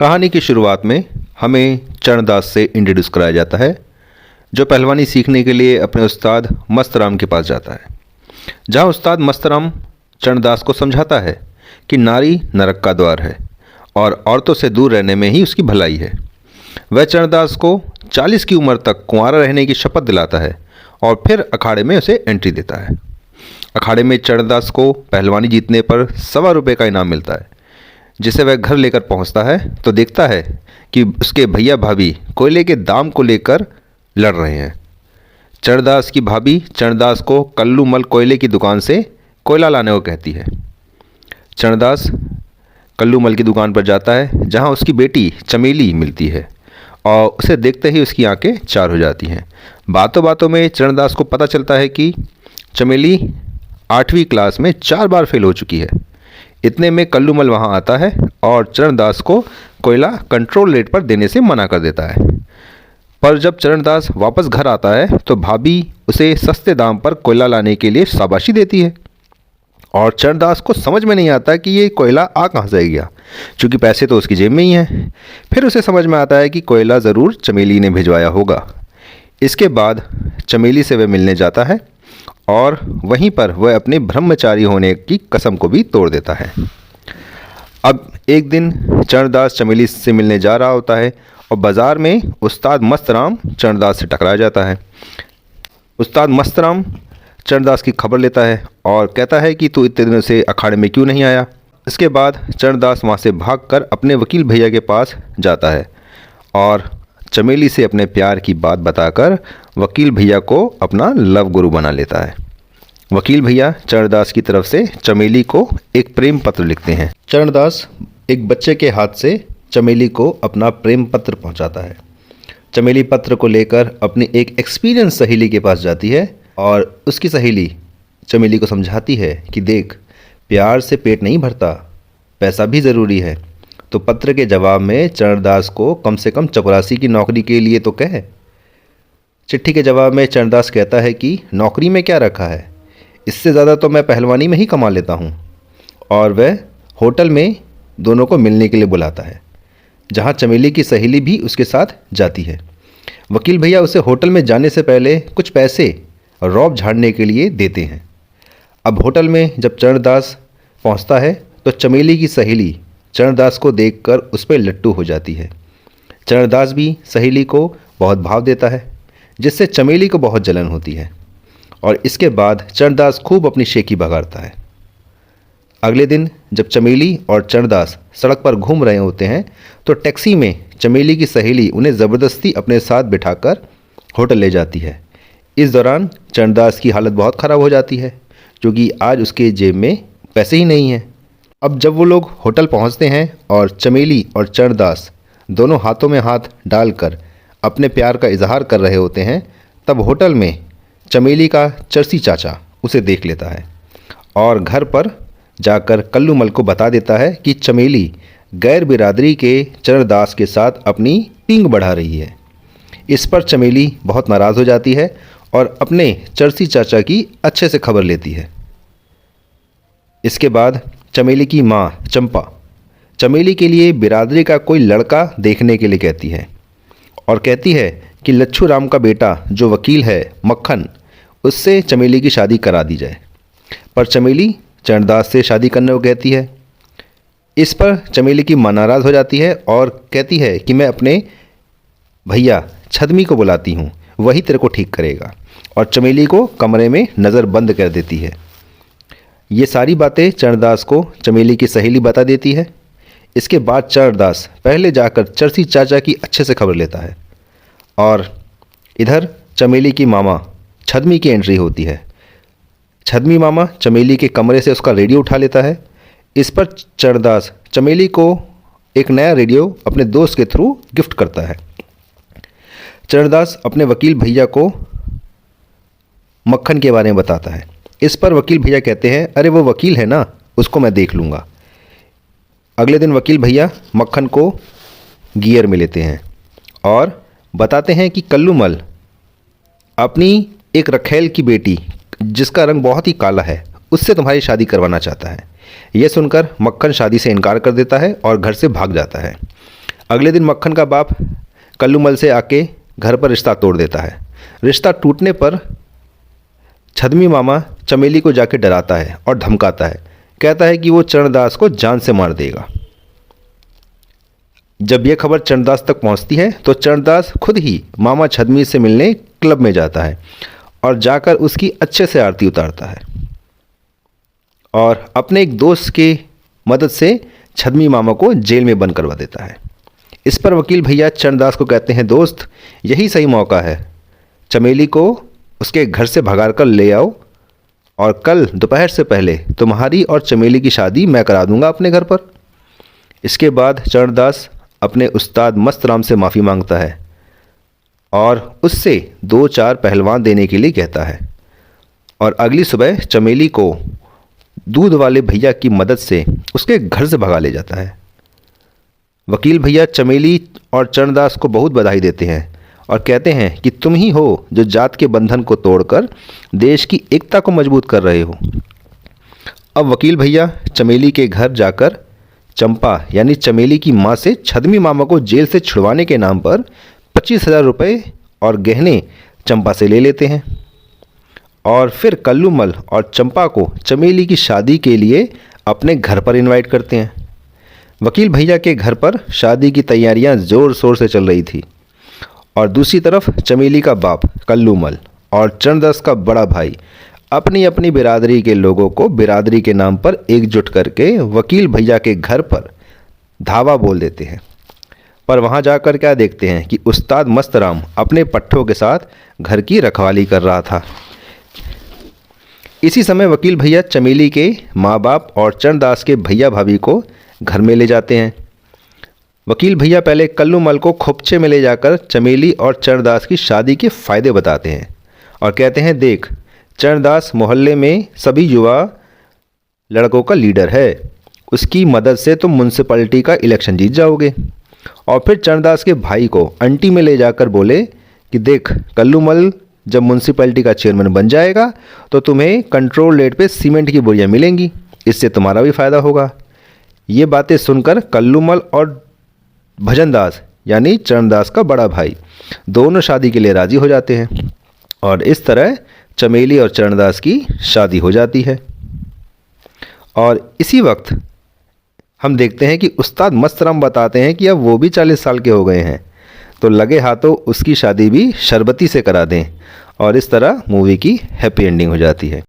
कहानी की शुरुआत में हमें चरणदास से इंट्रोड्यूस कराया जाता है, जो पहलवानी सीखने के लिए अपने उस्ताद मस्तराम के पास जाता है। जहां उस्ताद मस्तराम चरणदास को समझाता है कि नारी नरक का द्वार है और औरतों से दूर रहने में ही उसकी भलाई है। वह चरणदास को 40 की उम्र तक कुंवारा रहने की शपथ दिलाता है और फिर अखाड़े में उसे एंट्री देता है। अखाड़े में चरणदास को पहलवानी जीतने पर ₹1.25 का इनाम मिलता है, जिसे वह घर लेकर पहुंचता है तो देखता है कि उसके भैया भाभी कोयले के दाम को लेकर लड़ रहे हैं। चरणदास की भाभी चरणदास को कल्लूमल कोयले की दुकान से कोयला लाने को कहती है। चरणदास कल्लूमल की दुकान पर जाता है, जहां उसकी बेटी चमेली मिलती है और उसे देखते ही उसकी आंखें चार हो जाती हैं। बातों बातों में चरणदास को पता चलता है कि चमेली 8वीं क्लास में 4 बार फेल हो चुकी है। इतने में कल्लूमल वहां आता है और चरणदास को कोयला कंट्रोल रेट पर देने से मना कर देता है। पर जब चरणदास वापस घर आता है तो भाभी उसे सस्ते दाम पर कोयला लाने के लिए शाबाशी देती है और चरणदास को समझ में नहीं आता कि ये कोयला आ कहाँ से गया, क्योंकि पैसे तो उसकी जेब में ही हैं। फिर उसे समझ में आता है कि कोयला ज़रूर चमेली ने भिजवाया होगा। इसके बाद चमेली से वह मिलने जाता है और वहीं पर वह अपने ब्रह्मचारी होने की कसम को भी तोड़ देता है। अब एक दिन चरणदास चमेली से मिलने जा रहा होता है और बाज़ार में उस्ताद मस्तराम चरणदास से टकरा जाता है। उस्ताद मस्तराम चरणदास की खबर लेता है और कहता है कि तू इतने दिनों से अखाड़े में क्यों नहीं आया। इसके बाद चरणदास वहाँ से भागकर अपने वकील भैया के पास जाता है और चमेली से अपने प्यार की बात बताकर वकील भैया को अपना लव गुरु बना लेता है। वकील भैया चरणदास की तरफ से चमेली को एक प्रेम पत्र लिखते हैं। चरणदास एक बच्चे के हाथ से चमेली को अपना प्रेम पत्र पहुंचाता है। चमेली पत्र को लेकर अपनी एक एक्सपीरियंस सहेली के पास जाती है और उसकी सहेली चमेली को समझाती है कि देख, प्यार से पेट नहीं भरता, पैसा भी ज़रूरी है। तो पत्र के जवाब में चरणदास को कम से कम चपरासी की नौकरी के लिए तो कह। चिट्ठी के जवाब में चरणदास कहता है कि नौकरी में क्या रखा है, इससे ज़्यादा तो मैं पहलवानी में ही कमा लेता हूँ। और वह होटल में दोनों को मिलने के लिए बुलाता है, जहाँ चमेली की सहेली भी उसके साथ जाती है। वकील भैया उसे होटल में जाने से पहले कुछ पैसे रौब झाड़ने के लिए देते हैं। अब होटल में जब चरणदास पहुँचता है तो चमेली की सहेली चरणदास को देखकर उस पर लट्टू हो जाती है। चरणदास भी सहेली को बहुत भाव देता है, जिससे चमेली को बहुत जलन होती है और इसके बाद चरणदास खूब अपनी शेखी बघाड़ता है। अगले दिन जब चमेली और चरणदास सड़क पर घूम रहे होते हैं तो टैक्सी में चमेली की सहेली उन्हें ज़बरदस्ती अपने साथ बिठाकर होटल ले जाती है। इस दौरान चरणदास की हालत बहुत ख़राब हो जाती है, क्योंकि आज उसके जेब में पैसे ही नहीं हैं। अब जब वो लोग होटल पहुंचते हैं और चमेली और चरणदास दोनों हाथों में हाथ डालकर अपने प्यार का इजहार कर रहे होते हैं, तब होटल में चमेली का चरसी चाचा उसे देख लेता है और घर पर जाकर कल्लूमल को बता देता है कि चमेली गैर बिरादरी के चरणदास के साथ अपनी पींग बढ़ा रही है। इस पर चमेली बहुत नाराज़ हो जाती है और अपने चरसी चाचा की अच्छे से खबर लेती है। इसके बाद चमेली की माँ चंपा चमेली के लिए बिरादरी का कोई लड़का देखने के लिए कहती है और कहती है कि लच्छू राम का बेटा जो वकील है मक्खन, उससे चमेली की शादी करा दी जाए। पर चमेली चरणदास से शादी करने को कहती है। इस पर चमेली की माँ नाराज़ हो जाती है और कहती है कि मैं अपने भैया छदमी को बुलाती हूँ, वही तेरे को ठीक करेगा, और चमेली को कमरे में नज़र बंद कर देती है। ये सारी बातें चरणदास को चमेली की सहेली बता देती है। इसके बाद चरणदास पहले जाकर चरसी चाचा की अच्छे से खबर लेता है और इधर चमेली की मामा छदमी की एंट्री होती है। छदमी मामा चमेली के कमरे से उसका रेडियो उठा लेता है। इस पर चरणदास चमेली को एक नया रेडियो अपने दोस्त के थ्रू गिफ्ट करता है। चरणदास अपने वकील भैया को मक्खन के बारे में बताता है। इस पर वकील भैया कहते हैं, अरे वो वकील है ना, उसको मैं देख लूँगा। अगले दिन वकील भैया मक्खन को गियर में लेते हैं और बताते हैं कि कल्लूमल अपनी एक रखेल की बेटी, जिसका रंग बहुत ही काला है, उससे तुम्हारी शादी करवाना चाहता है। यह सुनकर मक्खन शादी से इनकार कर देता है और घर से भाग जाता है। अगले दिन मक्खन का बाप कल्लूमल से आके घर पर रिश्ता तोड़ देता है। रिश्ता टूटने पर छदमी मामा चमेली को जाके डराता है और धमकाता है, कहता है कि वो चरणदास को जान से मार देगा। जब यह खबर चरणदास तक पहुंचती है तो चरणदास खुद ही मामा छदमी से मिलने क्लब में जाता है और जाकर उसकी अच्छे से आरती उतारता है और अपने एक दोस्त की मदद से छदमी मामा को जेल में बंद करवा देता है। इस पर वकील भैया चरणदास को कहते हैं, दोस्त यही सही मौका है, चमेली को उसके घर से भगा कर ले आओ और कल दोपहर से पहले तुम्हारी और चमेली की शादी मैं करा दूंगा अपने घर पर। इसके बाद चरणदास अपने उस्ताद मस्तराम से माफ़ी मांगता है और उससे 2-4 पहलवान देने के लिए कहता है और अगली सुबह चमेली को दूध वाले भैया की मदद से उसके घर से भगा ले जाता है। वकील भैया चमेली और चरणदास को बहुत बधाई देते हैं और कहते हैं कि तुम ही हो जो जात के बंधन को तोड़कर देश की एकता को मजबूत कर रहे हो। अब वकील भैया चमेली के घर जाकर चंपा यानी चमेली की मां से छदमी मामा को जेल से छुड़वाने के नाम पर 25,000 रुपये और गहने चंपा से ले लेते हैं और फिर कल्लूमल और चंपा को चमेली की शादी के लिए अपने घर पर इनवाइट करते हैं। वकील भैया के घर पर शादी की तैयारियां ज़ोर शोर से चल रही थी और दूसरी तरफ चमेली का बाप कल्लूमल और चरणदास का बड़ा भाई अपनी अपनी बिरादरी के लोगों को बिरादरी के नाम पर एकजुट करके वकील भैया के घर पर धावा बोल देते हैं। पर वहां जाकर क्या देखते हैं कि उस्ताद मस्तराम अपने पट्ठों के साथ घर की रखवाली कर रहा था। इसी समय वकील भैया चमेली के माँ बाप और चरणदास के भैया भाभी को घर में ले जाते हैं। वकील भैया पहले कल्लूमल को खोपचे में ले जाकर चमेली और चरणदास की शादी के फ़ायदे बताते हैं और कहते हैं, देख चरणदास मोहल्ले में सभी युवा लड़कों का लीडर है, उसकी मदद से तुम म्यूनसिपैलिटी का इलेक्शन जीत जाओगे। और फिर चरणदास के भाई को अंटी में ले जाकर बोले कि देख कल्लूमल जब म्यूनसिपैलिटी का चेयरमैन बन जाएगा तो तुम्हें कंट्रोल रेट पे सीमेंट की बोरियां मिलेंगी, इससे तुम्हारा भी फ़ायदा होगा। ये बातें सुनकर कल्लूमल और भजनदास यानी चरणदास का बड़ा भाई दोनों शादी के लिए राज़ी हो जाते हैं और इस तरह चमेली और चरणदास की शादी हो जाती है। और इसी वक्त हम देखते हैं कि उस्ताद मस्तराम बताते हैं कि अब वो भी 40 साल के हो गए हैं, तो लगे हाथों उसकी शादी भी शरबती से करा दें और इस तरह मूवी की हैप्पी एंडिंग हो जाती है।